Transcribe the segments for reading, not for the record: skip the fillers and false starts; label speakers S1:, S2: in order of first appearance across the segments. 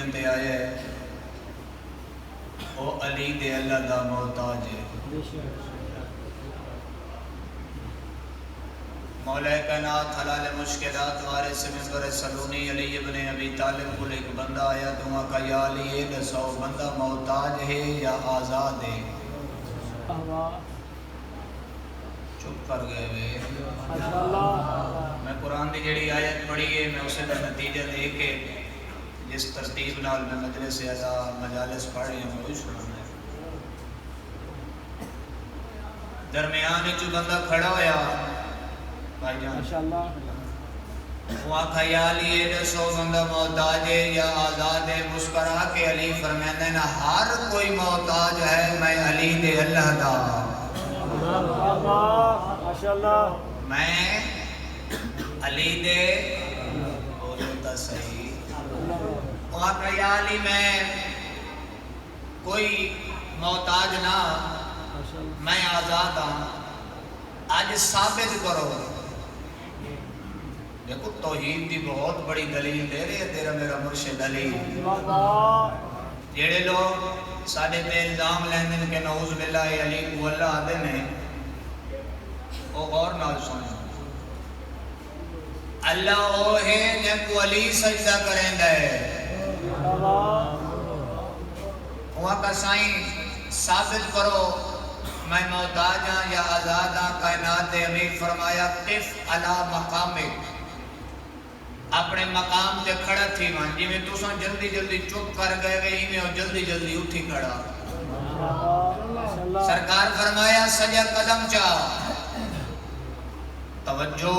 S1: دنیا تے آیا ہے وہ علی دے اللہ دا محتاج ہے. مولا کائنات حلال مشکلات وارث منبر سلونی علی ابن ابی طالب کو ایک بندہ آیا تو وہاں کا یا علی یہ دسو بندہ محتاج ہے یا آزاد ہے؟ چپ کر گئے وے. میں قرآن دی جڑی آیت پڑھی ہے میں اسے کا نتیجہ دے کے جس ترتیب نال میں مجلس اعلیٰ مجالس پڑھ رہی ہوں وہی سنانا ہے. درمیان جو بندہ کھڑا ہویا بھائی جان وہ آقا یا علی یہ دسو بندہ محتاج ہے یا آزاد ہے؟ مسکرا کے علی فرماتے ہیں ہر کوئی محتاج ہے میں علی دے اللہ دا. میں علی دے بولتا صحیح. وہ آقا یا علی میں کوئی محتاج نہ میں آزاد ہوں آج ثابت کرو. دیکھو توحید دی بہت بڑی دلیل دے رہے ہیں تیرا میرا مرشد علی. جڑے لوگ ساڑھے تے الزام لیندن کہ نعوذ باللہ علی کو اللہ آدھے نے وہ غور نال سنیں. اللہ وہ ہے جن کو علی سجدہ کریں دے وہاں کا سائیں ثابت کرو میں محتاج ہاں یا آزاد ہاں. کائنات امیر فرمایا قف علی مقامک اپنے مقام تے کھڑا تھی مان جی میں تو سن جلدی جلدی چپ کر گئے گئی میں اور جلدی جلدی اٹھی کھڑا. سرکار فرمایا سجا قدم چاہ توجہ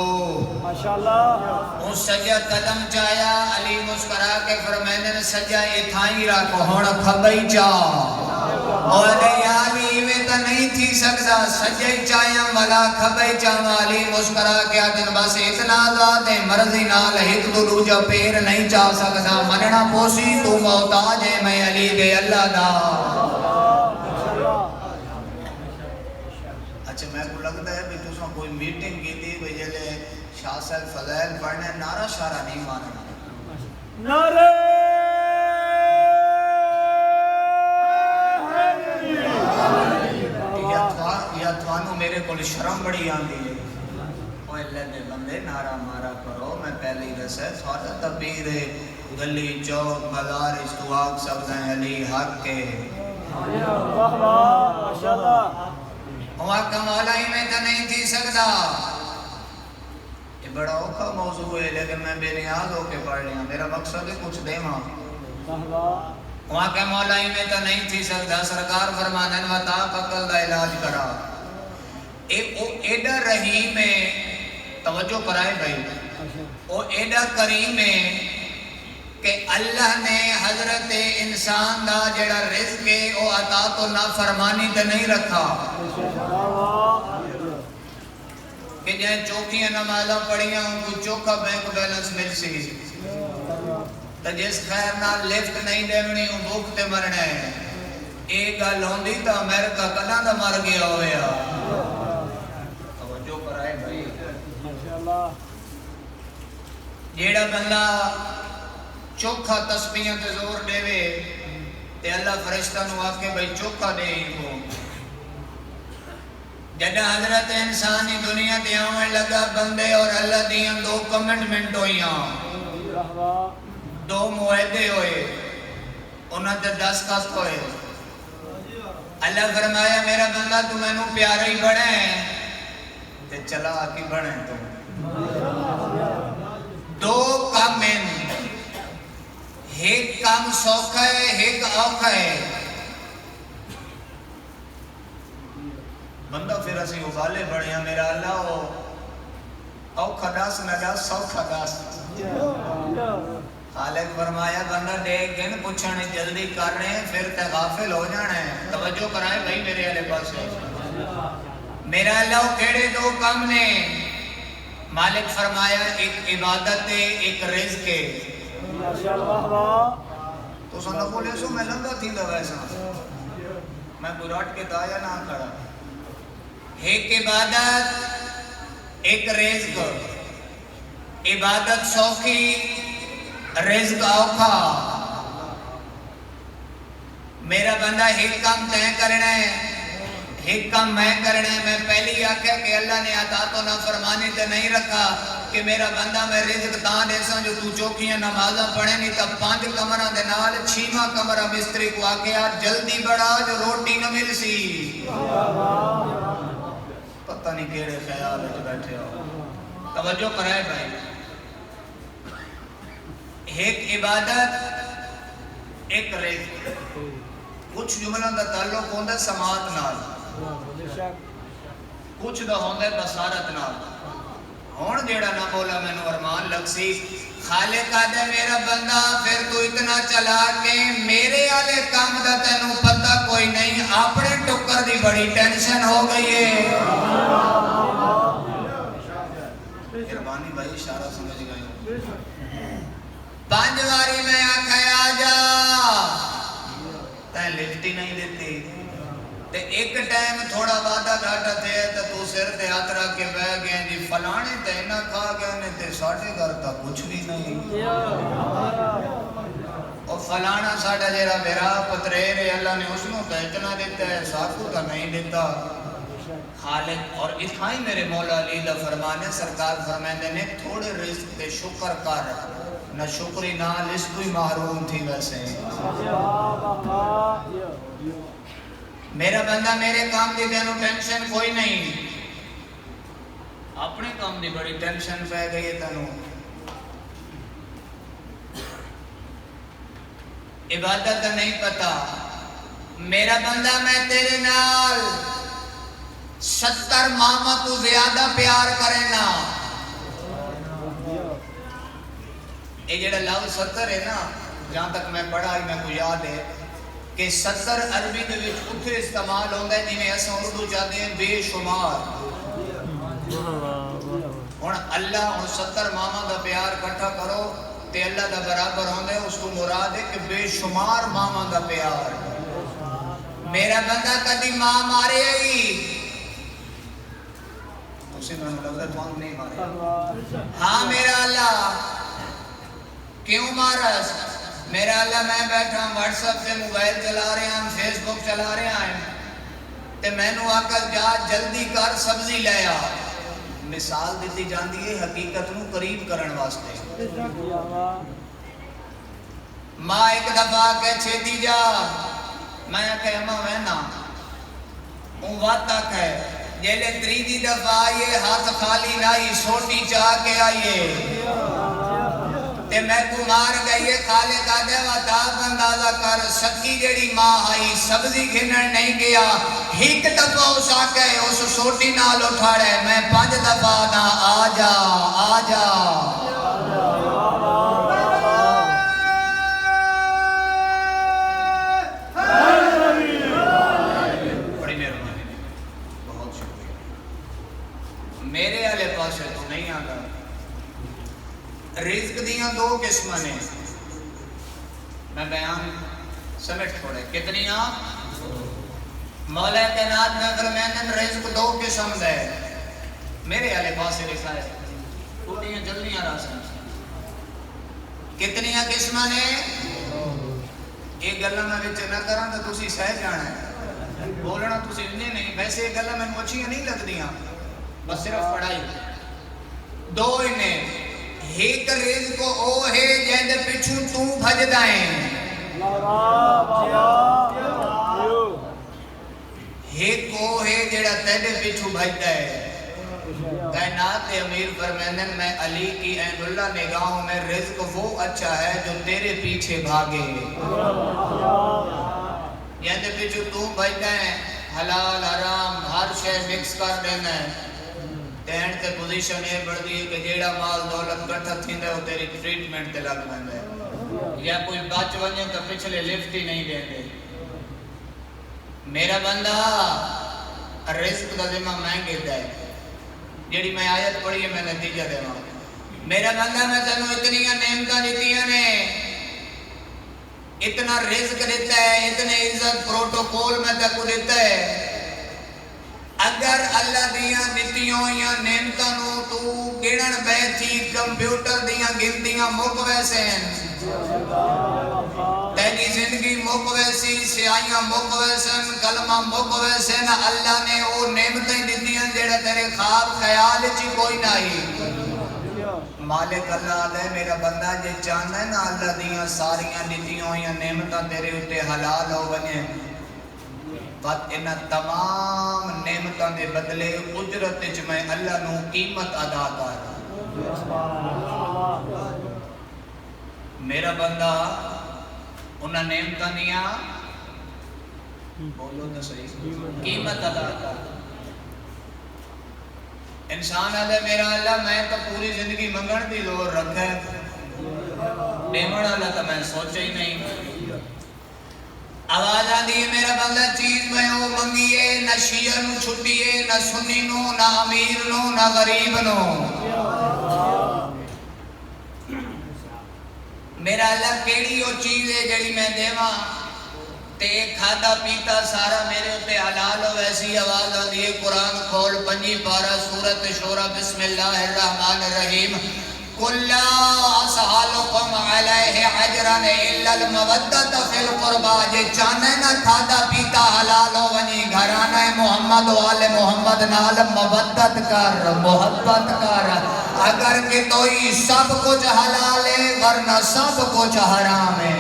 S1: وہ سجا قدم چاہیا. علی مسکرا کے فرمائنے نے سجا اتھائی رکھو ہونا کھبئی چاہ اور یا علی میں تا نہیں تھی سکتا سجا چاہیا ملا کھبئی چاہ. علی مسکرا کے آدن بس اتنا ذات ہے مرضی نال ہت دلو جا پیر نہیں چاہ سکتا مننا پوسی تو محتاج ہے میں علی دے اللہ دا. اچھا میں کو لگتا ہے بھی تُساں کوئی میٹنگ کی تھی بھی جلے شاہ صاحب فضائل پڑھنے نعرہ شارہ نہیں ماننا.
S2: نعرہ
S1: یا توانو میرے کو شرم بڑی آندی ہے. اوہ اللہ دے بندے نعرہ مارا کرو میں پہلی رسے سوارا تبیر گلی چوک بازار استواق سبزیں علی حق کے وہاں کا مولائی میں تو نہیں تھی سکتا. یہ بڑا اوکھا موضوع ہے لیکن میں بے نیاز ہو کے پڑھ لیا میرا مقصد ہے کچھ دے ماں. وہاں کے مولائی میں تو نہیں تھی سکتا. سرکار فرمانن وطا قتل دا علاج کرا. ایڈا رحیم ہے توجہ کرائے بھائی وہ ایڈا کریم ہے کہ اللہ نے حضرت انسان دا جڑا رزق ہے وہ عطا تو نافرمانی تے نہیں رکھا کہ جائیں چوکیاں نمازاں پڑھیاں ان کو چوکا بینک بیلنس مل سی تو جس خیر نال لفٹ نہیں دیونی ان بھوک تے مرنے ایک گل ہوندی تو امریکہ کنا دا مر گیا ہویا. توجہ کرائے بھائی جیڑا بندہ چوکھا تسبیحاں تے زور دے وے تے اللہ فرشتہ نو آکے بھائی چوکھا دے ہی کو. جدہ حضرت انسانی دنیا تے آمن لگا بندے اور اللہ دیاں دو کمنٹمنٹ ہوئیاں دو معاہدے ہوئے انہاں تے دستخط ہوئے. اللہ فرمایا میرا بندہ تو میں نو پیارا ہی بڑھے تے چلا آکی بڑھے تو دو کامن ایک کام سوکھا ہے ایک اوکھا ہے. بندہ پھر اسی ابالے بڑھے ہیں میرا اللہ ہو اوکھا داس نگا سوکھا داس. خالق فرمایا بندہ دیکھ گن پوچھانے جلدی کر رہے ہیں پھر تے غافل ہو جانا ہے. توجہ کرائے بھائی میرے علیہ پاس ہے میرا اللہ کیڑے دو کم نے. مالک فرمایا ایک عبادت ہے ایک رزق ہے. تو سنہ بولے سو میں لنگا تھی دا ویسا میں براٹ کے دایا نہ کھڑا. ایک عبادت ایک رزق. عبادت سوکھی رزق اوکھا. میرا بندہ ایک کام طے کرنا ہے، ایک کام میں کرنا ہے. میں پہلی آکھیا کہ اللہ نے عطا تو نہ فرمانی تے نہیں رکھا کہ میرا بندہ میں رزق تاں دیساں جو تو چوکیاں نمازاں پڑھے نہیں تب 5 کمرہ دے نال 6واں کمرہ مستری کو آکے یار جلدی بڑھا جو روٹی نہ مل سی. پتہ نہیں کیڑے خیال وچ بیٹھے ہو. توجہ کرائے بھائی، ایک عبادت ایک رزق. کچھ جملوں دا تعلق ہوندا سماعت نال، کچھ دا ہوندا بصارت نال. ہون جیڑا نہ بولا میں نو ارمان لگ سی خالق آدھے میرا بندہ پھر تو اتنا چلا کے میرے آلے کام دا تینوں پتہ کوئی نہیں، اپنے ٹکر دی بڑی ٹینشن ہو گئی ہے. مہربانی بھائی اشارہ سمجھ گئے. 5 باری میں آکھا آ جا تین لفٹ ہی نہیں دیتی تے ایک ٹائم تھوڑا وعدہ گھاٹا تھے تو سر تے ہاتھ رکھ کے بہ گئے جی فلانے تے نہ کھا گئے نے تے ساڑھے گھر تک کچھ بھی نہیں. اور فلانا ساڑھا جیرا میرا پترے رے اللہ نے اس نو تے اتنا دیتا ہے ساتھو تا نہیں دیتا. خالق اور اتھائی میرے مولا علی دا فرمانے سرکار فرمائندے نے تھوڑے رزق تے شکر کر نہ شکری نہ اس کوئی محروم تھی. ویسے میرا بندہ میرے کام دی تینوں ٹینشن کوئی نہیں، اپنے کام دی بڑی ٹینشن پہ گئی ہے تینوں. عبادت نہیں پتا. میرا بندہ میں تیرے نال 70 ماما تو زیادہ پیار کرے نا. یہ جڑا لفظ 70 ہے نا جہاں تک میں پڑھا ہی میں کو یاد ہے کہ 70 عربی دے وچ اتھے استعمال ہوندا ہے جویں اساں اردو چاہتے ہیں بے شمار. ہن اللہ ہن 70 ماما دا پیار اکٹھا کرو تے اللہ دا برابر ہوندا ہے. اس کو مراد ہے کہ بے شمار ماما دا پیار. میرا بندہ کدی ماں مارے ہی اسے میں لفظ تھوان نہیں مارے. ہاں میرا اللہ کیوں مارس؟ میرا اللہ میں بیٹھا ہوں واٹس ایپ سے موبائل چلا رہے ہیں فیس بک چلا رہے ہیں تے میں نو آکر جا جلدی کر سبزی لے آ. مثال دیتی جاندی ہے حقیقت نو قریب کرن واسطے. ماں ایک دفعہ کہ چھیتی جا میں کہ اماں وینا اون وات تک ہے جیلے 3 دفعہ آئیے ہاتھ خالی نائی سوٹی چاہ کے آئیے تے میں کو مار گئیے. خالق آدھے وطاب اندازہ کر سکی جڑی ماں آئی سبزی گھنن نہیں گیا ایک دفعہ اس آکے اس سوٹی نال اٹھاڑے میں 5 دفعہ نہ آ جا آ جا. بڑی مہربانی بہت شکریہ. میرے والے پاسے تو نہیں آ گا. رزق دیاں 2 قسمیں نے میں بیان سمجھ چھوڑے کتنیاں. مولا کائنات میں فرمایا رزق 2 قسم دے. میرے والے پاس لکھا ہے تھوڑیاں جلدیاں راساں کتنیاں قسمیں نے. ایک گلاں میں وچ نہ کراں تے تسی سہ جانا ہے بولنا تسی انہیں نہیں. ویسے یہ گلاں مینوں اچھیاں نہیں لگدیاں بس صرف پڑھائی. 2 انہیں ایک رزق او ہے جہاں دے پچھو تو بھجدا ہے. ایک او ہے جڑا تیرے پچھو بھجدا ہے. کائنات امیر فرمائندن میں علی کی عین اللہ نگاہوں میں رزق وہ اچھا ہے جو تیرے پیچھے بھاگے. جہاں دے پچھو تو بھجدا ہے حلال حرام ہر شے مکس کر دینا ہے. تین تے پوزیشن یہ بڑھتی ہے کہ جیڑا مال دولت کٹھا تھیندا ہے وہ تیری ٹریٹمنٹ تے لگ ویندا ہے یا کوئی بچ ونجے تو پچھلے لفٹ ہی نہیں دیندے. میرا بندہ رزق دا ذمہ میں گھدا ہے. جیڑی میں آیت پڑھی ہے میں نتیجہ دیواں. میرا بندہ میں تینوں اتنی نعمتاں دتیاں نے اتنا رزق دیتا ہے اتنے عزت پروٹوکول میں تے کو دیتا ہے. اگر اللہ دیاں دتیاں ہوئیاں نعمتاں نو تو گنن بیٹھی کمپیوٹر دیاں گنتیاں مک ویسے ہیں. تیری زندگی مقویسی سیائیاں مقویسن کلمہ مقویسن اللہ نے وہ نعمتیں دیتی ہیں جڑا تیرے خواب خیال چی کوئی نہیں مالک اللہ علیہ میرا بندہ جے چاہنا ہے نا اللہ دیاں ساریاں دیتیوں یا نعمتاں تیرے اتے حلال ہو بنے بات انہا تمام نعمتاں دے بدلے اجرت چ میں اللہ نو قیمت ادا کر میرا بندہ انہا نعمتاں دیا بولو تو صحیح قیمت ادا کر انسان آدھے میرا اللہ میں تو پوری زندگی منگن دی زور رکھا ہے دیمن اللہ تو میں سوچا ہی نہیں آواز آدھی ہے میرا بندہ چیز میں وہ منگیے نہ شیعہ نو چھٹیے نہ سنی نو نہ امیر نو نہ غریب نو میرا اللہ کیڑی وہ چیز ہے جڑی میں دیواں تے کھادا پیتا سارا میرے اتے حلال ہو ویسی آواز آدھی ہے قرآن کھول 5 پارہ سورۃ شورى بسم اللہ الرحمن الرحیم قُلْ لَا أَسْأَلُكُمْ عَلَيْهِ أَجْرًا إِلَّا الْمَوَدَّةَ فِي الْقُرْبَى جے چاہنے نہ کھادا پیتا حلال ہو ونی گھرانہ محمد والے محمد نال مودت کر محبت کر اگر کہ توئی سب کچھ حلال ہے ورنہ سب کچھ حرام ہے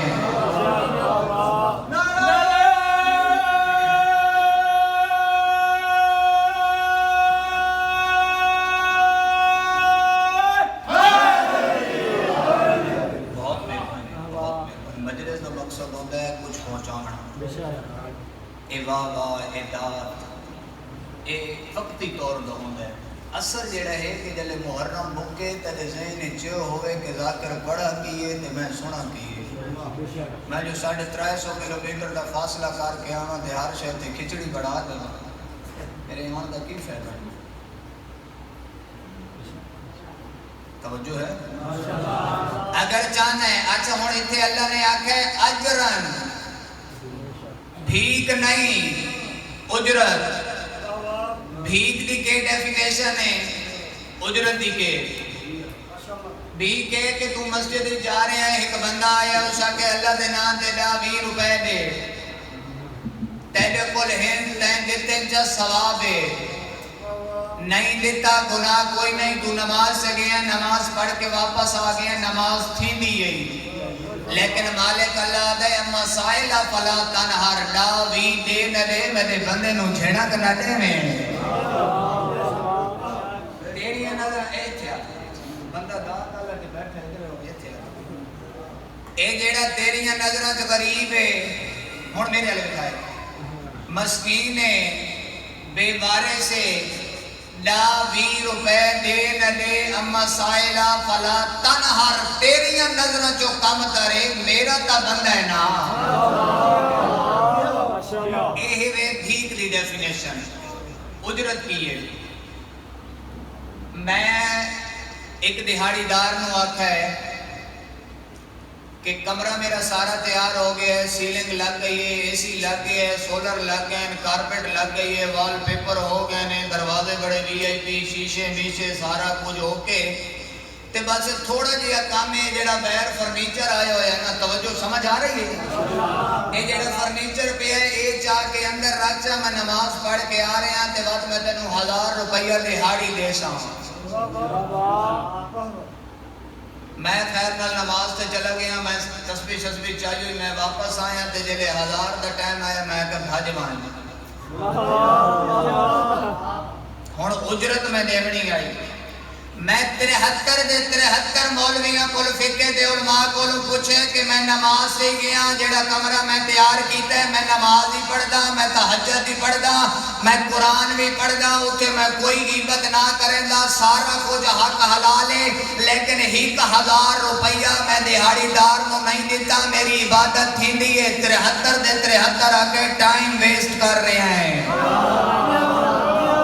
S1: اے وقتی طور دا ہوندہ ہے اثر جڑا ہے کہ جلے محرم مکے تلے ذہن چو ہوئے کہ ذاکر بڑا کیے تے میں سنا کیے میں جو 350 کلومیٹر دا فاصلہ کار کے آنا تے ہر شہر تے کھچڑی بڑھا دینا میرے ایمان دا کی فائدہ ہے توجہ ہے اگر چاہنا ہے اچھا ہون اتھے اللہ نے آکھا ہے اجرن بھیک نہیں اجرت بھیک دی کے ڈیفینیشن ہے اجرت دی کے بھیک ہے کہ تو مسجد جا رہے ہیں ایک بندہ آیا اسا کہ اللہ دے نام دے دا 20 روپے دے تیرے کول ہن تین دیتے جا ثواب ہے نہیں دیتا گناہ کوئی نہیں تو نماز سے گیا نماز پڑھ کے واپس آ گیا نماز تھی دی گئی لیکن مالک اللہ دے اما سائلہ فلا تنہر ڈاوی دے نلے میرے بندے نو جھڑک نہ دے میں تیری نظر اے تھیا بندہ دات اللہ کے بیٹھے ہیں اے تھیا اے جیڑا تیری نظروں جو غریب ہے ہون میرے علیہ بتائے مسکین ہے بے وارے سے لا 20 روپے دے نہ دے اما سائلہ فلا تنہر تیری نظروں جو کم کرے میرا تا بندہ ہے نا اے وے بھیک دی ڈیفینیشن اجرت کی ہے میں ایک دہاڑی دار نو آکھا ہے کہ کمرہ میرا سارا تیار ہو گیا ہے سیلنگ لگ گئی ہے اے سی لگ گئی ہے سولر لگ گئے ہیں کارپٹ لگ گئی ہے وال پیپر ہو گئے ہیں دروازے بڑے وی آئی پی شیشے میشے سارا کچھ ہو کے تے بس تھوڑا جہا کام ہے جڑا باہر فرنیچر آیا ہوا ہے نا توجہ سمجھ آ رہی ہے یہ جڑا فرنیچر پہ ہے یہ چاہ کے اندر رکھا میں نماز پڑھ کے آ رہے ہیں تے بس میں تینوں 1000 روپیہ دہاڑی دے ساں میں خیر نال نماز تے چلا گیا میں تسبیح شسبیح چاہیے میں واپس آیا تے جلے 1000 دا ٹائم آیا میں کہ بھج مان ہن اجرت میں دیونی آئی میں 73 مولویاں کول فقہ دے علماء کول پوچھے کہ میں نماز سے گیا جڑا کمرہ میں تیار کیتا ہے میں نماز ہی پڑھدا میں تہجد ہی پڑھدا میں قرآن بھی پڑھدا اوتے میں کوئی غیبت نہ کریندا سارا کچھ حق حلال ہے لیکن 1000 روپیہ میں دہاڑی دار نو نہیں دیتا میری عبادت تھیندی ہے 73 دے 73 آ کے ٹائم ویسٹ کر رہے ہیں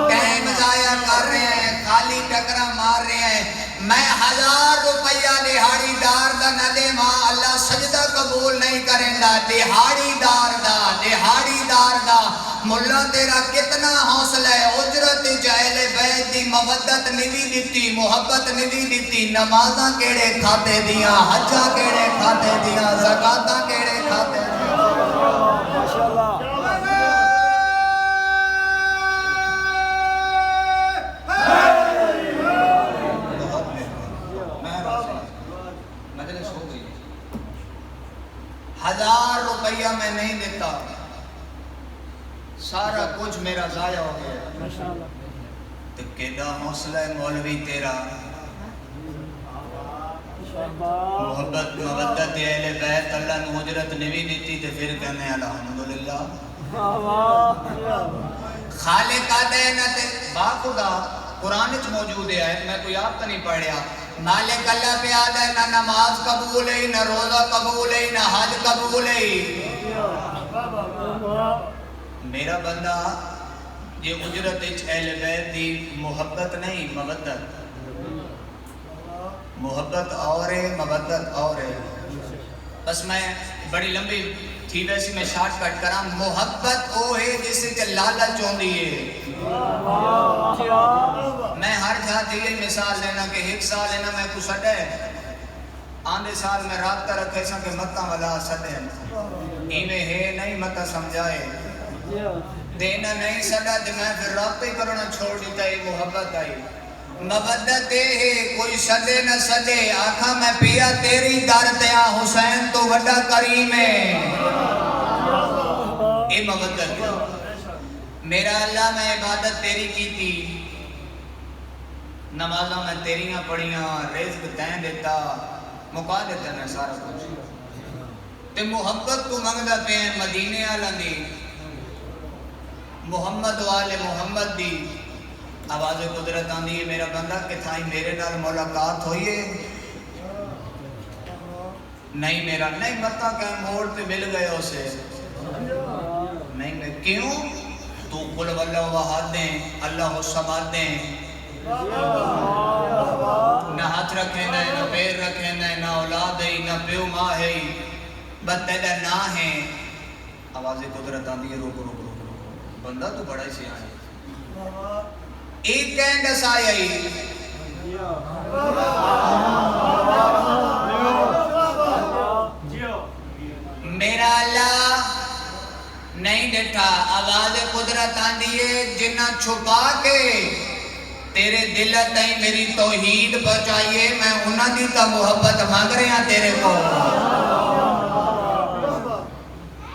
S1: ٹائم ضائع کر رہے ہیں خالی ٹکرا مار رہے ہیں میں 1000 روپیہ دہاڑی دار دا نہ دے ماں اللہ سجدہ قبول نہیں کریں گا دہاڑی دار دا ملا تیرا کتنا حوصلہ ہے اجرت جہل بیت دی مودت نوی دیتی محبت نوی دیتی نمازاں کیڑے کھاتے دیاں حجاں کیڑے کھاتے دیاں زکاتاں کیڑے کھاتے دیاں 1000 روپیہ میں نہیں دیتا، سارا کچھ میرا ضائع ہو گیا۔
S2: ماشاءاللہ۔
S1: تو کیڑا حوصلہ ہے مولوی تیرا، محبت مودت اہل بیت اللہ نو اجرت نہیں دیتی تے پھر کہنے الحمدللہ۔ خالق کائنات با خدا قرآن وچ موجود ہے، میں کوئی آپ تو نہیں پڑھیا۔ مالک اللہ پہ آدھا ہے، نہ نماز قبول ہے، نہ روزہ قبول ہے، نہ حج قبول ہے۔ میرا بندہ یہ اجرت اہل بیت دی محبت نہیں مودت، محبت اور ہے مودت اور ہے۔ بس میں بڑی لمبی تھی ویسی میں شارٹ کٹ کراں، محبت وہ ہے جس وچ لالچ ہوندی ہے۔ میں ہر جگہ یہی مثال لینا کہ ایک سال لینا میں کو سڈے آندے سال میں رابطہ رکھے سا کہ متا والا سڈے ایویں ہے نہیں متا سمجھائے دینا نہیں سڈا تو میں پھر رابطہ ہی کرنا چھوڑ دیتا ہے۔ محبت آئی مودت ہے کوئی سدے نہ سدے، آکھا میں پیا تیری در دیا حسین تو وڈا کریم ہے، اے مودت ہے۔ میرا اللہ میں عبادت تیری کی تھی، نمازاں میں تیریاں پڑھیاں، رزق تین دیتا، مکا دیتا میں سارا کچھ تے محبت تو منگدا پہ مدینے والا دی، محمد والے محمد دی آواز قدرت آندی ہے۔ میرا بندہ کتھائی میرے نال ملاقات ہوئی ہے؟ نہیں میرا نہیں متا کہ موڑ پہ مل گئے اسے نہیں میں کیوں؟ تو قل واللہ وحد دیں، اللہ الصمد دیں، نہ ہاتھ رکھیں نہ پیر رکھیں نہ اولاد ہے نہ پیو ماں ہے بس تیرا نہ ہے۔ آواز قدرت آندی ہے روک روک روک روک، بندہ تو بڑا ہی سیاح ہے۔ ایک کہیں دس آئی میرا اللہ نہیں ڈٹھا، آواز قدرت آندی ہے جنہ چھپا کے تیرے دل تائیں میری توحید پہنچائیے، میں انہاں دی تا محبت مانگ رہے ہیں تیرے کو۔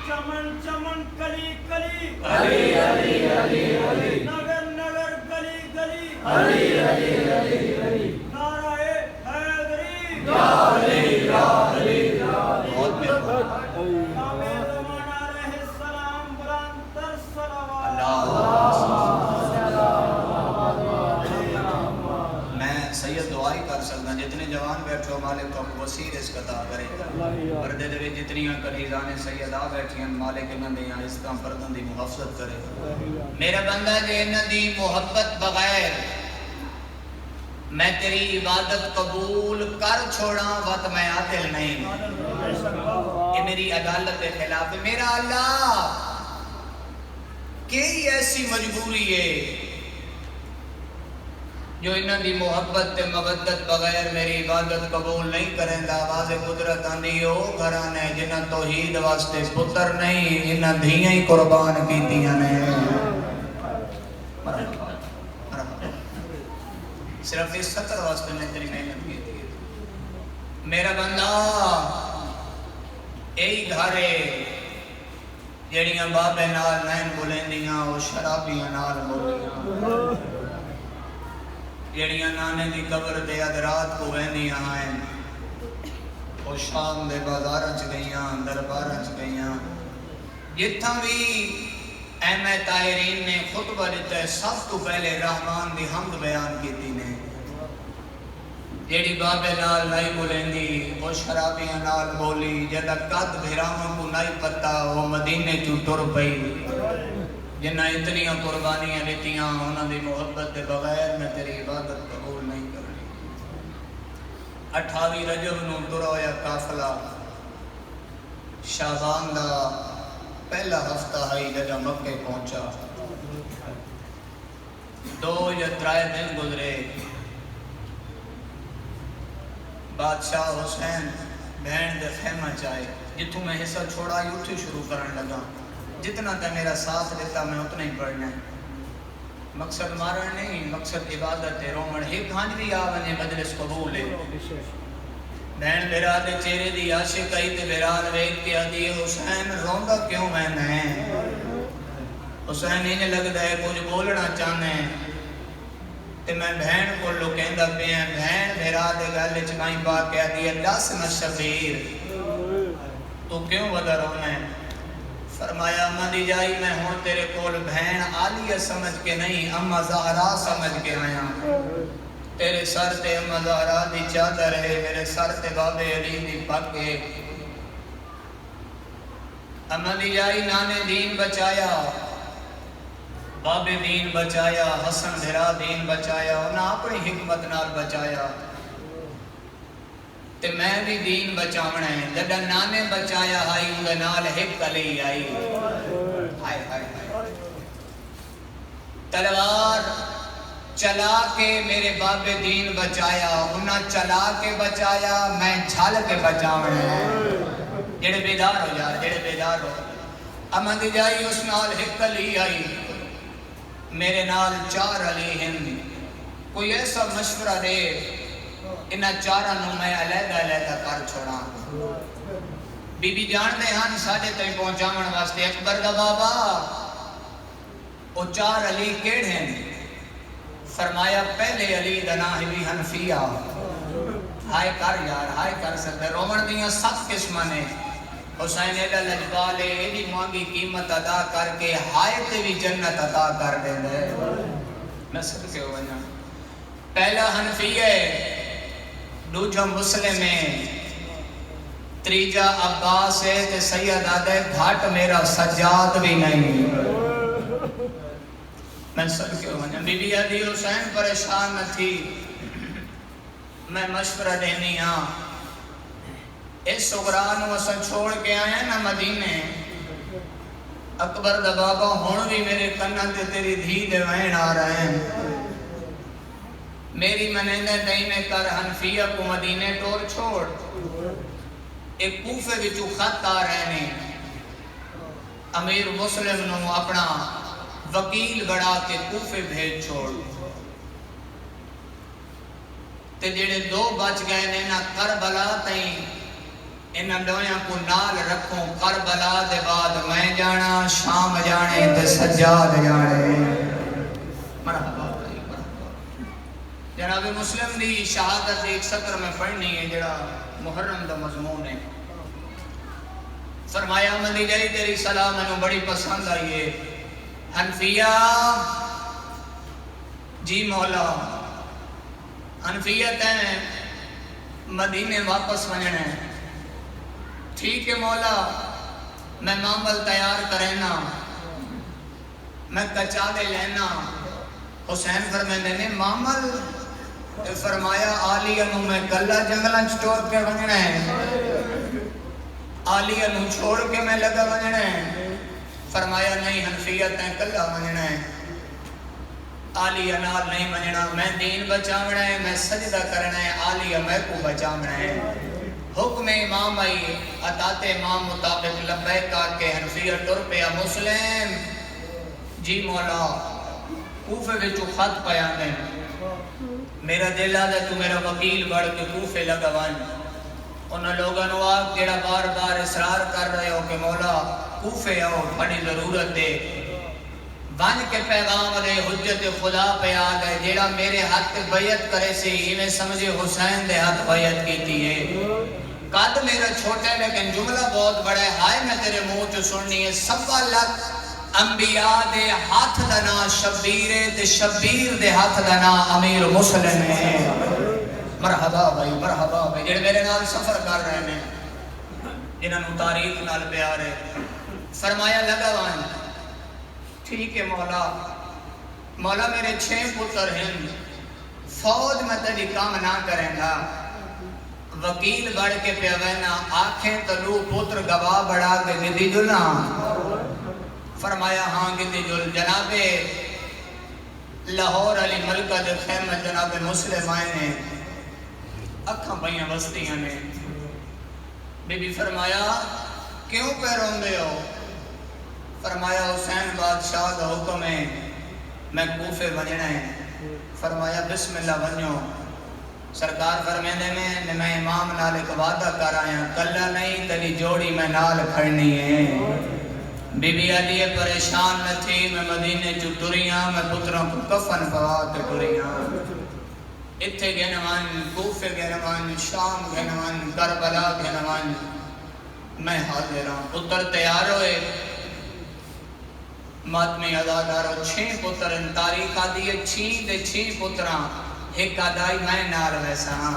S2: چمن چمن کلی کلی
S3: علی علی علی علی
S2: نگر نگر گلی گلی
S3: علی علی علی علی
S2: نعرہ حیدری
S3: یا علی یا علی یا علی
S1: بہت مہربان
S2: امام زمان علیہ السلام بلند تر صلوات
S1: اللہ۔ میں سید دعائی کر سکتا جتنے جوان بیٹھو مالک کو وسیع رزق عطا کرے، پردے دے وچ جتنیاں کنیزاں سیدہ بیٹھیاں مالک انہاں دیاں عزتاں پردوں دی محافظت کرے۔ میرا بندہ جے انہاں دی محبت بغیر میں تیری عبادت قبول کر چھوڑاں وقت میں عادل نہیں، یہ میری عدالت کے خلاف ہے۔ میرا اللہ کئی ایسی مجبوری ہے جو انہاں دی محبت تے مودت بغیر میری عبادت قبول نہیں کریں دا۔ آواز قدرت آندی او گھرانے جنہاں توحید واسطے پتر نہیں انہاں دھیاں ہی قربان کیتیاں نے۔ صرف اس سطر واسطے میں تیری محنت کی تھی۔ میرا بندہ یہی گھارے جڑیاں بابے نال نین بولیندیاں وہ شرابیاں نال بولیاں، جڑیاں نانے دی قبر دے ادرات کو ویندیاں ہیں، وہ شام دے بازاراں چ گئیاں درباراں چ گئیاں، جتھاں بھی احمد طاہرین نے خطبہ دیتا ہے سب تو پہلے رحمان دی حمد بیان کیتی نے۔ جیڑی بابے نال نہیں بولندی وہ شرابیاں نال بولی، جدا قد بھراواں کو نہیں پتا وہ مدینے چوں ٹر پئی۔ جنہ اتنیاں قربانیاں دیتیاں انہاں دی محبت دے بغیر میں تیری عبادت قبول نہیں کرنی۔ 28 رجب نوں ترا ہویا قافلہ، شعبان دا پہلا ہفتہ ہے جدہ مکے پہنچا، 2 یا 3 دن گزرے، بادشاہ حسین بہن دے خیمہ چاہے جتوں میں حصہ چھوڑا ہی اتھے شروع کرن لگا، جتنا تے میرا ساتھ دیتا میں اتنا ہی پڑھنا ہے۔ مقصد مارن نہیں، مقصد عبادت ہے، رومن ایک ہانج بھی آونے مجلس قبول ہے۔ بہن میرا دے چہرے دی عاشق آئی تے بیران ویک کے آدھی حسین روندا کیوں میں نے حسین انہیں لگتا ہے کچھ بولنا چاہنے تے میں بہن کو لو کہندا پہ ہیں بہن میرا دے گل چکائیں پاک کہہ دیا دس میں شبیر تو کیوں ودا رونا ہے فرمایا اما دی جائی میں ہوں تیرے کول بہن عالیہ سمجھ کے نہیں اما زہرا سمجھ کے آیا تیرے سر تے اما زہرا دی چادر ہے میرے سر تے بابے علی دی پگ ہے اما دی جائی نانے دین بچایا بابے دین بچایا حسن بھرا دین بچایا انہاں اپنی حکمت نال بچایا تے میں بھی دین بچاونا ہے جڑا نانے بچایا ہائی اندے نال ہک علی آئی ہائے ہائے تلوار چلا کے میرے بابے دین بچایا انہاں چلا کے بچایا میں جھل کے بچاونا ہے جڑے بیدار ہو یار جڑے بیدار ہو اما دی جائی اس نال ہک علی آئی میرے نال چار علی ہند کوئی ایسا مشورہ دے انہاں چارہ نو میں علیحدہ کر چھوڑا بی بی جان دے ہاں ساڑھے تک پہنچاون واسطے اکبر دا بابا وہ چار علی کیڑ ہیں فرمایا پہلے علی دا نام بھی حنفیہ ہائے کر یار ہائے کر سکتے رومن دیاں 7 قسمہ نے حسین ایڈا لجبالے ایڈی مانگی قیمت ادا کر کے ہائے تے بھی جنت عطا کر دیں دے میں صدقے ہو بنا پہلا حنفیہ دوجہ مسلم ہے تریجہ عباس ہے تے سید آدھے گھاٹ میرا سجاد بھی نہیں میں صدقے ہو بنا بی بی عدی حسین پریشان نہ تھی میں مشورہ دینی ہاں اس سغران وسن چھوڑ کے آئے ہیں نا مدینے اکبر دا بابا ہون بھی میرے کنن تے تیری دھی دے وین آ رہے ہیں میری منیندہ دائمے کر حنفیہ کو مدینے ٹور چھوڑ ایک کوفے وچو خط آ رہے ہیں امیر مسلم نو اپنا وکیل بڑھا کے کوفے بھیج چھوڑ تے جڑے 2 بچ گئے نے نا کربلا تائیں انہاں دویاں کو نال رکھوں کربلا دے بعد میں جانا شام جانے تے سجاد جانے مرحبا جناب مسلم دی شہادت ایک سطر میں پڑھنی ہے جڑا محرم دا مضمون ہے فرمایا مندی جائی تیری سلام انہوں بڑی پسند آئی ہے حنفیہ جی مولا حنفیہ تینے مدینے واپس ونجنے ٹھیک ہے مولا میں معامل تیار کرینا میں کچالے لینا حسین فرمیندے نے معامل فرمایا آلیہ نو میں گلہ جنگلہ چھوڑ کے ونجنے آلیہ نو چھوڑ کے میں لگا ونجنے فرمایا نہیں حنفیت ہے گلہ ونجنے آلیہ نال نہیں ونجنا میں دین بچاونا ہے میں سجدہ کرنا ہے آلیہ میں کو بچاونا ہے حکم امام آئی عطات امام مطابق لبیک آکے حنفیہ ٹر پیا مسلم جی مولا کوفے وچو خط پیا میں میرا دل آدھا تو میرا وکیل بڑھ کے کوفے لگا وان انہوں لوگوں نے آگ جڑا بار بار اصرار کر رہے ہو کہ مولا کوفے آؤ بڑی ضرورت دے وان کے پیغام دے حجت خدا پہ آ گئے جڑا میرے ہاتھ بیعت کرے سی میں سمجھے حسین دے ہاتھ بیعت کیتی ہے قد میرا چھوٹا ہے لیکن جملہ بہت بڑا ہے ہائے میں تیرے منہ چو سننی ہے 1.25 لاکھ انبیاء دے ہاتھ دنا شبیر تے شبیر دے ہاتھ دنا امیر مسلم ہے مرحبا بھائی جڑے میرے نال سفر کر رہے ہیں جنہاں نو تاریخ نال پیار ہے فرمایا لگا وان ٹھیک ہے مولا میرے 6 پتر ہیں فوج میں تیری کام نہ کریں گا وکیل بڑھ کے پیوینا آنکھیں تلو پتر گواہ بڑھا کے گدی جلنا فرمایا ہاں گدی جل جناب لاہور علی ملکہ دے خیمہ جناب مسلم آئے نے اکھاں پہیاں بستیاں نے بی بی فرمایا کیوں پہ رون دے ہو فرمایا حسین بادشاہ دا حکم ہے میں کوفے ونجنا ہے فرمایا بسم اللہ ونجو سرکار فرمیندے میں امام نال ایک وعدہ کر آیا کلا نہیں تیری جوڑی میں نال کھڑنی ہے بی بی علی پریشان نہ تھی میں مدینے چو ٹریاں میں پتروں کو کفن پوا کے ٹریاں اتھے گنوان کوفے گنوان شام گنوان کربلا گنوان میں حاضر ہوں پتر تیار ہوئے ماتمی ازادارو 6 پتر ان تاریخ آدھی 6 پتراں ایک آدائی میں نال ویسا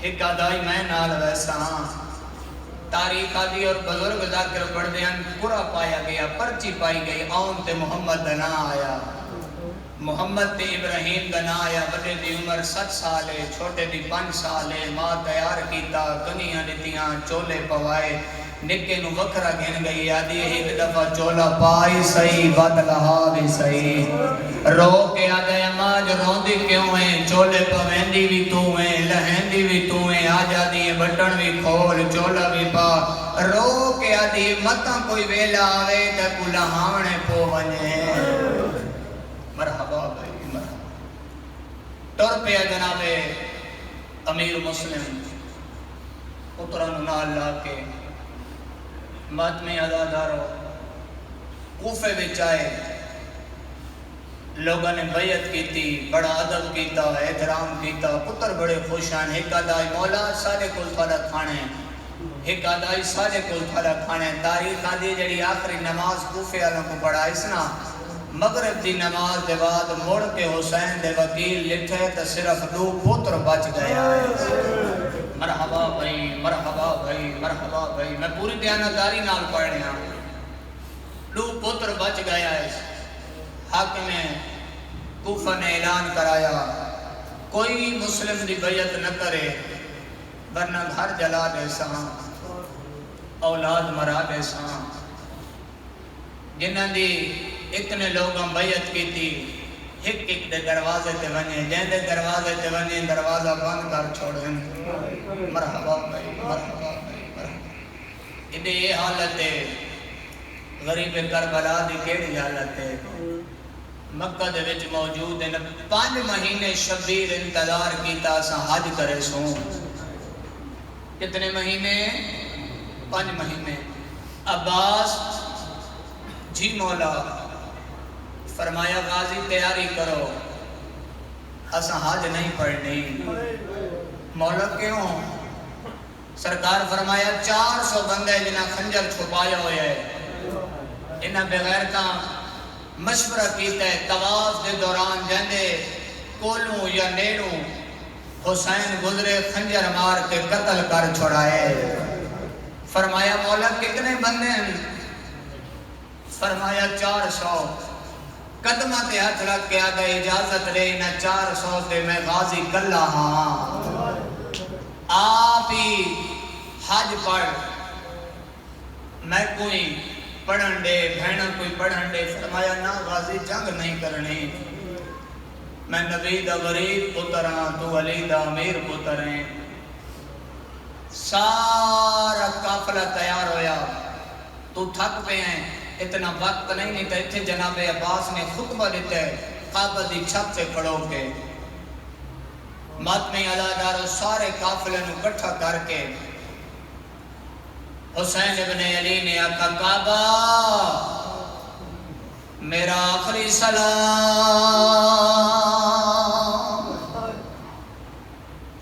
S1: ایک آدائی میں نال ویسا تاریخ آدھی اور بزرگ ذاکر پڑھ دیاں پورا پایا گیا پرچی پائی گئی آن تے محمد دنا آیا محمد تے ابراہیم دنا آیا بڑے دی عمر 7 سال ہے چھوٹے دی 5 سال ہے ماں تیار کیتا کنیاں نتیاں چولے پوائے نکے نو وکھرا گھن گئی آدھی ایک دفعہ چولا پائی سہی ود لہا بھی سہی رو کے آدھے اماج روندی کیوں ہیں چولے پویندی بھی تو ہیں لہندی بھی تو ہیں آجا دی بٹن بھی کھول چولا بھی پا رو کے آدھی متاں کوئی ویلا آوے تے کو لہاونے پو ونجے مرحبا بھائی مرحبا ٹر پیا جناب امیر مسلم پتران نال لا کے ماتمی ازادارو کوفے بچ آئے لوگوں نے بیعت کی تھی بڑا ادب کیتا احترام کیتا پتر بڑے خوش ہیں ایک آدھائی مولا سارے کل تھوڑا کھانے ایک آدھائی سارے کل تھوڑا کھانے تاریخ آدھی جڑی آخری نماز کوفے والوں کو پڑھا اسنا مغرب دی نماز دے بعد مڑ کے حسین دے وکیل لٹھے تو صرف 2 پتر بچ گیا ہے مرحبا بھائی مرحبا بھائی مرحبا بھائی میں پوری دیانتداری نال پڑھ رہا 2 پتر بچ گیا ہے حاکم کوفہ نے اعلان کرایا کوئی مسلم دی بیعت نہ کرے ورنہ گھر جلا دے ساں اولاد مرا دے ساں جنہاں دی اتنے لوگوں بیعت کی تھی ایک دے دروازے تے ونجے جن دے دروازے تے ونجے دروازہ بند کر چھوڑیں مرحبا بھائی مرحبا بھائی مرحبا ادھے یہ حالت ہے غریب کربلا دی کیڑی حالت ہے مکہ دے وچ موجود ہیں 5 مہینے شبیر انتظار کیتا سا حج کرے سوں کتنے مہینے 5 مہینے عباس جی مولا فرمایا غازی تیاری کرو اساں حج نہیں پڑھنی مولا کیوں سرکار فرمایا 400 بندے جنہاں خنجر چھپایا ہویا ہے انہاں بغیرتاں مشورہ کیتا ہے طواف دے دوران جاندے کولوں یا نیڑوں حسین گزرے خنجر مار کے قتل کر چھڑائے فرمایا مولا کتنے بندے ہیں فرمایا 400 قدمہ تے ہاتھ رکھ کے آگا اجازت لے نہ 400 تے میں غازی کلا ہاں آپ ہی حج پڑھ میں کوئی پڑھن دے بہنہ کوئی پڑھن دے فرمایا نہ غازی جنگ نہیں کرنی میں نبی دا غریب پتر ہاں تو علی دا امیر پتر ہیں سارا قافلہ تیار ہویا تو تھک پہ ہیں اتنا وقت نہیں تھا اتھے جناب عباس نے خطبہ دیتا ہے کعبہ دی چھت سے کھڑو کے ماتمی ازادارو سارے قافلے نو اکٹھا کر کے حسین ابن علی نے آقا کعبہ میرا آخری سلام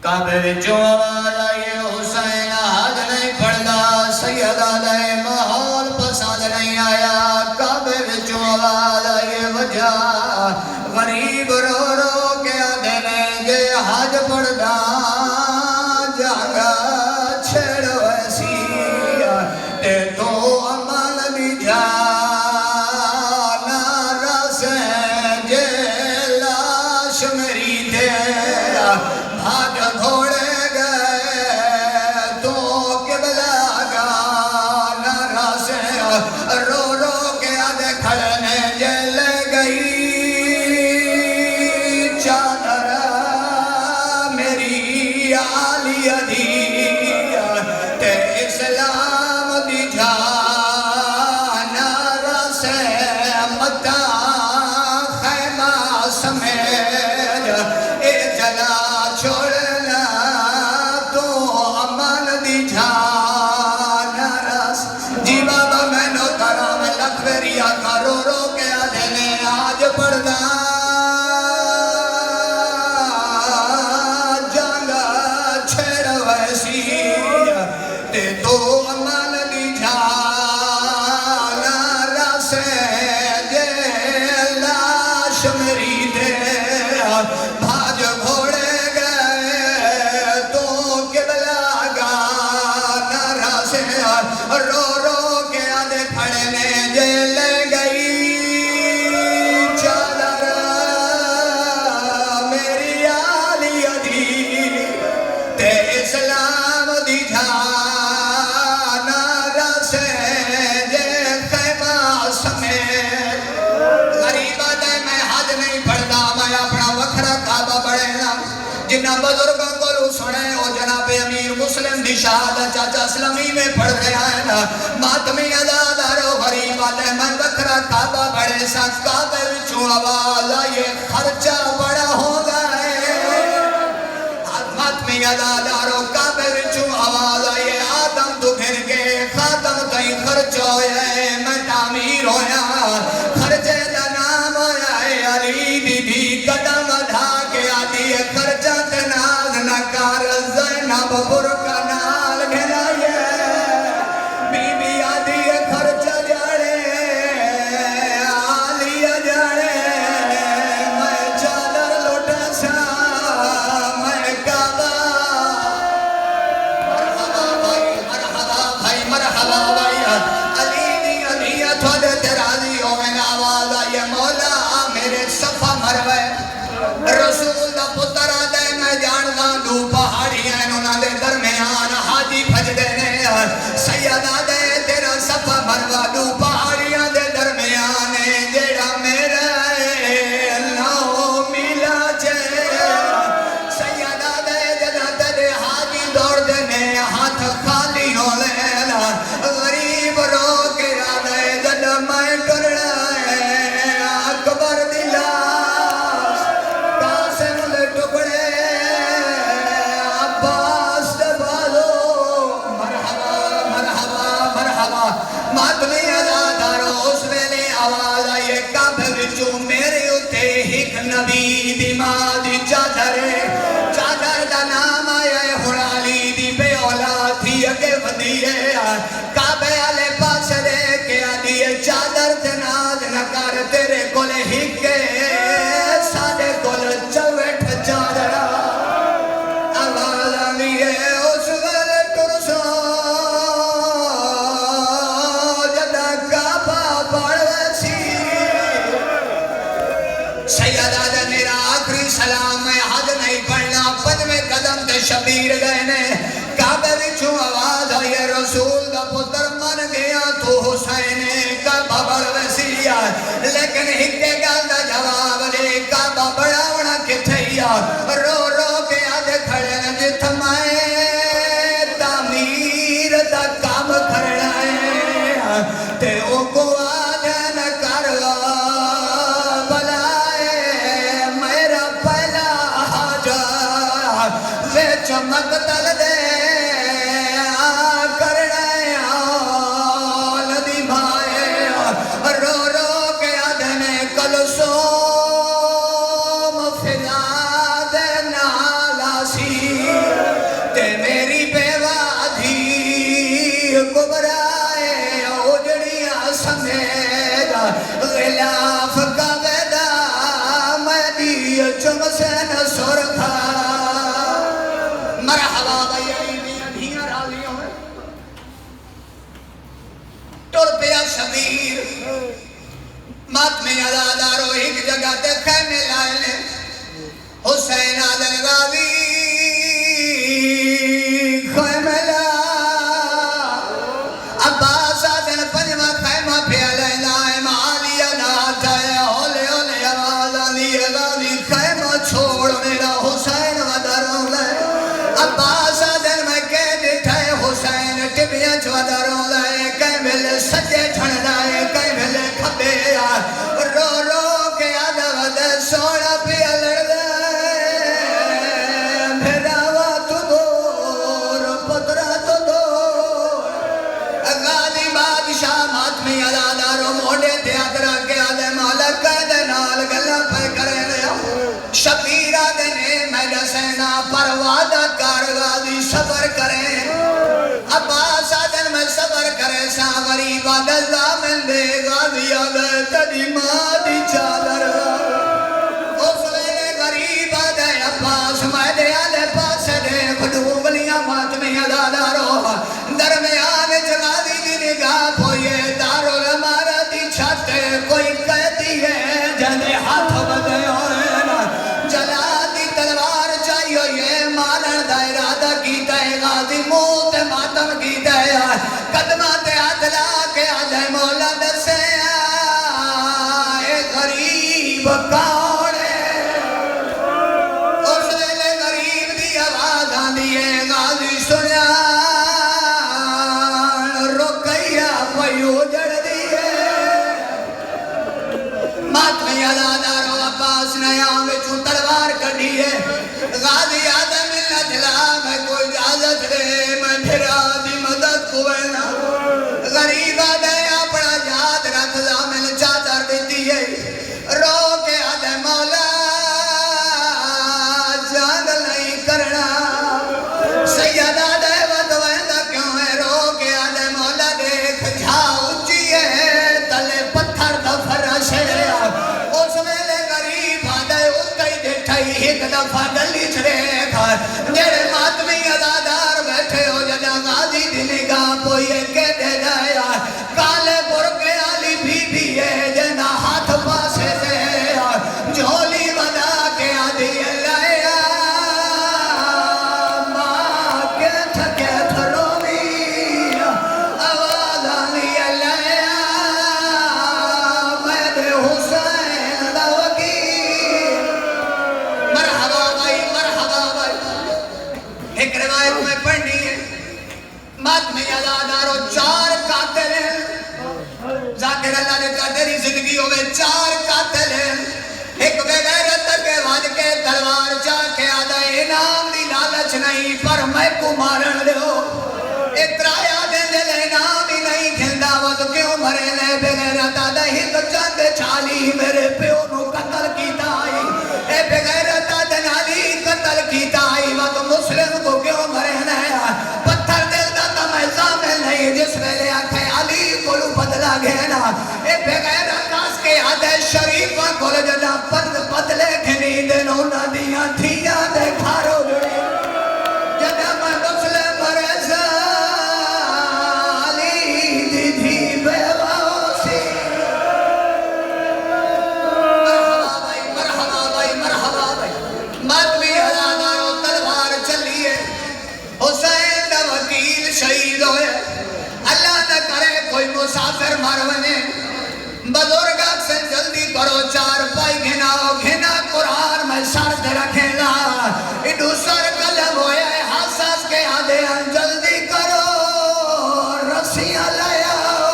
S1: کعبے وچوں آواز آئی حسین حج نہیں پڑھدا سیدہ دے ماحول پسند نہیں آیا کعبے وچوں آواز آئی وجہ غریب رو رو کے آدھے نے گے حج پڑھدا جاگا چھڑو ایسی تے تو امن دی جانا رسیں جے لاش میری دے بھاگ گھوڑے گئے میری آقا رو رو کے آدھے نے آج پڑھنا جانگا چھڑ ویسی تے تو امان دی جانا راسے جے لاش میری دے بھاج گھوڑے گئے تو قبلہ گانا راسے رو رو کے آدھے کھڑے نے جے لے گئی چادر میری آلیہ دی تے اسلام دی جانا راسے جے خیمہ سمیت غریبہ دے میں حج نہیں پڑھدا میں اپنا وکھرا کعبہ بڑھنا جنہ بزرگوں کو لو سنے او جناب امیر مسلم دی شہادت چاچا اسلامی میں پڑھ گیا ہے نا ماتمی ازادارو غریبہ دے میں وکھرا کعبہ بڑھے سا کعبے وچوں آواز آئے خرچہ بڑا ہو گئے ماتمی ازادارو کعبے وچوں آواز آئے آدم تو گھر کے خاتم تئی خرچ ہوئے میں تعمیر ہویا خرچے دا نام ہویا ہے علی بی بی قدم دھا کے آدھی خرچہ تناز نکار زینب برکا نال گھنائیے بی بی آدھی خرچہ جاڑے آلیہ جاڑے میں چادر لوٹا سا میں کعبہ مرحبا بھائی علی دی علیہ تھوڑے تیرازی ہوئے آواز آئیے مولا میرے صفہ مروے رسول دا پتر دے میں جاندا دو پہاڑی ہیں انہاں دے درمیان حاجی بھج دینے سیدہ دے تیرا صفہ مروا دو پہاڑیاں دے درمیان جیڑا میرا اللہ ملا جے سیدہ دے جدہ تیرے حاجی دوڑ دینے ہاتھ خالی ہو لینا غریب رو کے آدھے جدہ میں کرنا اکبر دلاس قاسم دے ٹکڑے عباس دے بازو مرحبا مرحبا مرحبا ماتمی ازادارو اس ویلے آواز آئیے کعبے وچوں میرے اتے ایک نبی دی ماں دی چادر دا نام آیا ہے حرالی دی بے اولاد تھی اگے ودیے کعبے والے پاس دے کے آدھی چادر تے ناز نہ کر تیرے کول ہکے ساڈے کول چوٹ چادر آواز آندی ہے اس ویلے ٹرسو جدا کعبہ پڑھ ویسی سیدہ دے میرا آخری سلام میں حج نہیں پڑھنا پنجویں قدم تے شبیر گئے نے کعبے وچوں آواز آئی رسول دا پتر من گیا تو حسین کعبہ بڑھ ویسی لیکن ہکے گل دا جواب دے کعبہ بڑھاونا کتھے رو رو کے آدھے کھڑے جت میں تعمیر دا کام کھڑا ہے تے او کو آدھے نہ کروا چمک تل دے کرنا لدی بھائے رو رو کے آدھنے کلسوم فلا دے نالاسی تے میری بیوہ دھی کبرائے اوجڑیاں سمیت غلاف کا ویدہ میں دی چمسن سرکھا مرحبا بھائی علیہ دھیاں رالیوں ہیں ٹر پیا شبیر ماتمی ازادارو ایک جگہ تے خیمے لائے لے حسین آدھن غازی خیمے لائے عباس آدھن پنجمہ خیمہ پیا لائے معالیہ نہ جائے ہولے ہولے آواز آلی غازی خیمہ چھوڑ میرا حسین ودروں لائے عباس آدھن میں کہہ دیٹھائے حسین ٹبیاں چودروں لائے کہیں ملے سجے چھڑ دائے کہیں ملے کھبے رو رو کے آدھا ودے سوڑا پیا لڑ دائے بھیراوا تو دور پترا تو دور غازی بادشاہ مات ماتمی ادادارو موڑے تے ادرا کے آدھے مالک دے نال گلا پہ کرے لیا شبیر آدھے نے میرا سینا پر وعدہ کار غازی صبر کرے عباس آدھے میں صبر کرے سا غریب آدھے زامن دے غازی آدھے تجی ماں دی چادر اس ویلے غریب آدھے عباس میں دے آدھے پاس دے خدو گلیاں ماتمی ادادارو درمیان غازی دی نگاہ پوئے دارو ہمارا دی چھت کوئی کہتی ہے جنے ہاتھ بدے اور جلا دی تلوار چاہیو یہ مانن دا ارادہ کیتا ہے غازی موت ماتم کیتا ہے قدمات عدلہ کے آدھے مولا دسے اے غریب کون ہے اس ویلے غریب دی آواز آندی ہے غازی سنیا ماتمی ادادارو عباس نیاں وچوں تلوار کڑی ہے غازی آدم اللہ جلا میں کوئی اجازت دے میں پھرا دی مدد کوئے نا غریب آدھے اپنا یاد رکھ زامن چادر دیتی ہے رو کے آدھے مولا جنگ نہیں کرنا سید آدھے ودویندہ کیوں ہے رو کے آدھے مولا دیکھ جھا اچھی ہے تلے پتھر دفرش ہے اس ویلے غریب آدھے اٹھائی دیٹھائی ایک دفعہ گلی چھڑے کھا جڑے ماتمی ادادار بیٹھے ہو جنا غازی دی نگاہ پوئے کے دے جایا کالے برکے آلی بی بی ہے جنا ہاتھ پاسے دے جھولی بدا کے آدھی اللہ ماں کے تھکے تھروی آواز آلی اللہ میں دے حسین دا وکیل مرحبا بھائی ایک روایت میں پڑھنی ہے ماتمی ادادارو چار قاتل ہیں ذاکر اللہ نے کہا تیری زندگی ہوئے چار قاتل ہیں ایک بغیرت کے وعد کے تلوار چاہ کے آدھا انعام دی لالچ نہیں پر میں کو مارن دیو اترایا دن دل انعام ہی نہیں کھلدا وقت کیوں مرے لے بغیرت آدھا ہی تو چند چھالی میرے پیو نو قتل کیتا آئی اے بغیرت آدھا نالی قتل کیتا آئی وقت مسلم کو کیوں مرے لے پتھر دل دا تمہیں نہیں جس ویلے آکھے علی کولو بدلا گھینا اے بغیرت آس کے آدھے شریفہ کول جنا بدلے گھنی دنوں نہ دیاں تھیاں دے کھارو جڑے جنا میں مسلم مرزا علی دی دھی بیواؤ سی مرحبا بھائی ماتمی ادادارو تلوار چلیے حسین دا وکیل شہید ہوئے اللہ نہ کرے کوئی مسافر مرونے بزرگ سے جلدی کرو چار پائی گھنا قرآن میں سرد رکھے لا اڈو سر قلم ہوئے حساس کے آدھے جلدی کرو رسیاں لے آؤ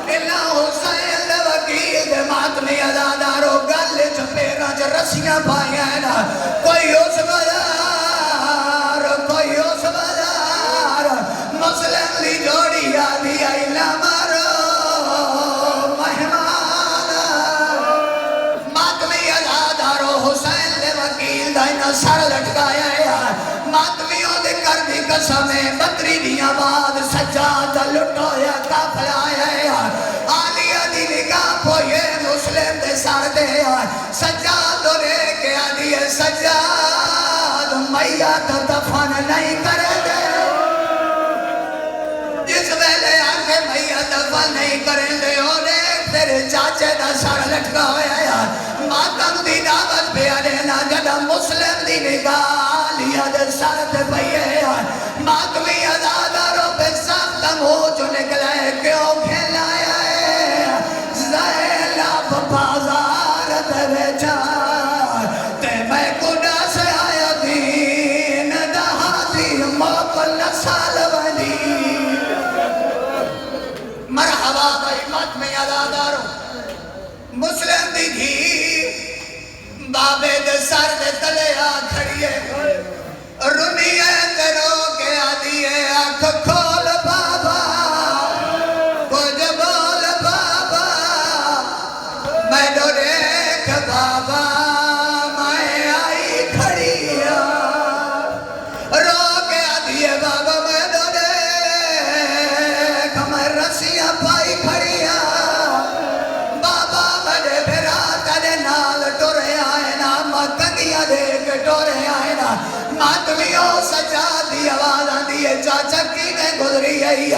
S1: اللہ حسین دا وکیل دے ماتمی ادادارو گل چپیرا چ رسیاں پائی ہیں نا کوئی اس بازار مسلم لی جوڑی آدھی آئی مارو مہمان ماتمی ادادارو حسین دے وکیل دائنا سر لٹکایا ہے ماتمیوں دے کر دی قسمیں بدری دیاں بعد سجاد لٹایا کافل آیا ہے آلیہ دی نگاہ پوئے مسلم دے سر دے سجاد لے کے آدھی ہے سجاد میت دفن نہیں کرے دے جس ویلے آنکھے میت دفن نہیں کریں دے ہونے تیرے چاچے دا سر لٹکا ہویا ہے ماتم دی دعوت پہ آلینا جدا مسلم دی نگاہ لیا دے سر تے پہیے ماتمی ادادارو پہ سخت منہ جو نکلے کیوں کھلایا ہے زیلاب بازار تے بیچا تے میں کڈا سے آیا دین دہاتی موقع نسال ولی مرحبا بھائی ماتمی ادادارو مسلم دی دھی بابے دے سر دے تلے آ کھڑیے رنی ہے رو کے آدھی ہے آنکھ کھول بابا کچھ بول میں جو دیکھ بابا میں آئی کھڑی رو کے آدھی بابا میں جو دیکھ میں رسیاں پائی کھڑی بابا بڑے بھرا تیرے نال ٹورے آئے نا مکنیاں دیکھ ٹورے آئے نا ماتمیوں سجا دی آواز آدھی چاچا کی نے گزری آئی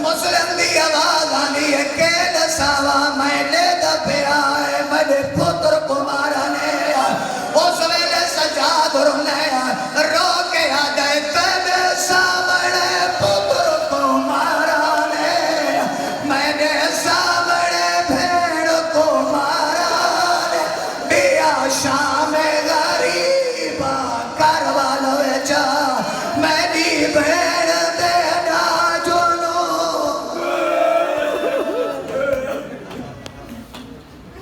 S1: مسلم دی آواز